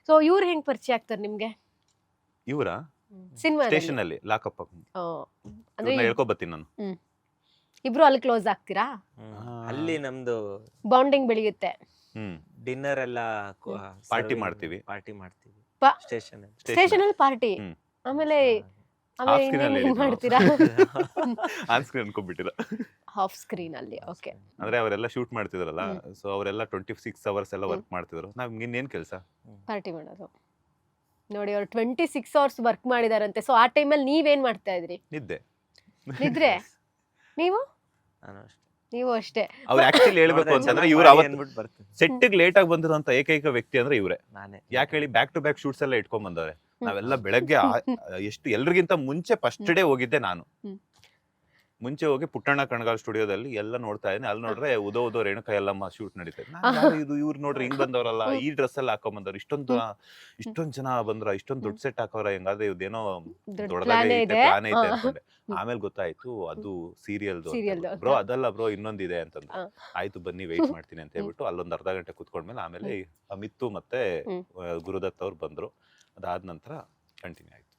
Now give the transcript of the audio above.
So ಇವ್ರು ಹೆಂಗ್ ಪರಿಚಯ ಆಗ್ತಾರೆ ನಿಮ್ಗೆ ಇವರ ಸಿನಿಮಾ ಸ್ಟೇಷನ್ ಅಲ್ಲಿ ಲಾಕಪ್ ಅಂದ್ರೆ ಹೇಳ್ಕೊಬತ್ತೀನಿ ನಾನು. ಇಬ್ರು ಅಲ್ಲಿ ಕ್ಲೋಸ್ ಆಗ್ತೀರಾ? ಅಲ್ಲಿ ನಮ್ದು ಬಾಂಡಿಂಗ್ ಬೆಳೆಯುತ್ತೆ. ಡಿನ್ನರ್ ಎಲ್ಲ ಪಾರ್ಟಿ ಮಾಡ್ತೀವಿ ಸ್ಟೇಷನ್ ಅಲ್ಲಿ ಪಾರ್ಟಿ, ಆಮೇಲೆ ಏನ್ ಮಾಡ್ತೀರಾ? ಆನ್ ಸ್ಕ್ರೀನ್ ಅನ್ಕೊಂಡ್ಬಿಟ್ಟಿರ ಆಫ್ ಸ್ಕ್ರೀನ್ ಅಲ್ಲಿ. ಓಕೆ, ಅಂದ್ರೆ ಅವರೆಲ್ಲ ಶೂಟ್ ಮಾಡ್ತಿದ್ರಲ್ಲ, ಸೊ ಅವರೆಲ್ಲ 26 ಅವರ್ಸ್ ಎಲ್ಲ ವರ್ಕ್ ಮಾಡ್ತಿದ್ರು. ನಾವ್ ಇನ್ನೇನ್ ಕೆಲಸ ಪಾರ್ಟಿ ಮಾಡೋದು. ನೋಡಿ ಅವ್ರು 26 ಅವರ್ಸ್ ವರ್ಕ್ ಮಾಡಿದಾರಂತೆ. ಸೊ ಆ ಟೈಮಲ್ಲಿ ನೀವೇನ್ ಮಾಡ್ತಾ ಇದ್ರಿ? ನಿದ್ರೆ. ನೀವು ಅಷ್ಟೇ. ಅವ್ರು ಆಕ್ಚುಲಿ ಹೇಳ್ಬೇಕು ಅಂತಂದ್ರೆ ಇವ್ರು ಅವತ್ತು ಸೆಟ್ಗೆ ಲೇಟ್ ಆಗಿ ಬಂದಿರುವಂತ ಏಕೈಕ ವ್ಯಕ್ತಿ ಅಂದ್ರೆ ಇವ್ರೆ. ಯಾಕೆ ಹೇಳಿ, ಬ್ಯಾಕ್ ಟು ಬ್ಯಾಕ್ ಶೂಟ್ಸ್ ಎಲ್ಲ ಇಟ್ಕೊಂಡ್ ಬಂದವ್ರೆ. ನಾವೆಲ್ಲ ಬೆಳಗ್ಗೆ ಎಷ್ಟು ಎಲ್ರಿಗಿಂತ ಮುಂಚೆ ಫಸ್ಟ್ ಡೇ ಹೋಗಿದ್ದೆ ನಾನು. ಮುಂಚೆ ಹೋಗಿ ಪುಟ್ಟಣ್ಣ ಕಣಗಾಲ್ ಸ್ಟುಡಿಯೋದಲ್ಲಿ ಎಲ್ಲ ನೋಡ್ತಾ ಇದ್ದೀನಿ. ಅಲ್ಲಿ ನೋಡ್ರೆ ಉದೋ ರೇಣುಕಾ ಎಲ್ಲಮ್ಮ ಶೂಟ್ ನಡೀತಾ ಇದೆ. ಇದು ಇವ್ರು ನೋಡ್ರಿ ಹಿಂಗ್ ಬಂದವ್ರಲ್ಲ, ಈ ಡ್ರೆಸ್ ಎಲ್ಲ ಹಾಕೊಂಡ್ ಬಂದವ್ರು, ಇಷ್ಟೊಂದ್ ಜನ ಬಂದ್ರ, ಇಷ್ಟೊಂದ್ ದೊಡ್ಡ ಸೆಟ್ ಹಾಕೋರ, ಹೆಂಗಾದ್ರೆ ಇದೇನೋ ದೊಡ್ಡದಾಗಿ ಪ್ಲಾನ್ ಐತೆ ಅನ್ಕೊಂಡೆ. ಆಮೇಲೆ ಗೊತ್ತಾಯ್ತು ಅದು ಸೀರಿಯಲ್ ಬ್ರೋ. ಅದಲ್ಲ ಬ್ರೋ, ಇನ್ನೊಂದಿದೆ ಅಂತಂದ್ರೆ ಆಯ್ತು ಬನ್ನಿ ವೆಯ್ಟ್ ಮಾಡ್ತೀನಿ ಅಂತ ಹೇಳ್ಬಿಟ್ಟು ಅಲ್ಲೊಂದ್ ಅರ್ಧ ಗಂಟೆ ಕುತ್ಕೊಂಡ್ಮೇಲೆ ಆಮೇಲೆ ಅಮಿತ್ತು ಮತ್ತೆ ಗುರುದತ್ ಅವ್ರು ಬಂದ್ರು. ಅದಾದ ನಂತರ ಕಂಟಿನ್ಯೂ ಆಯ್ತು.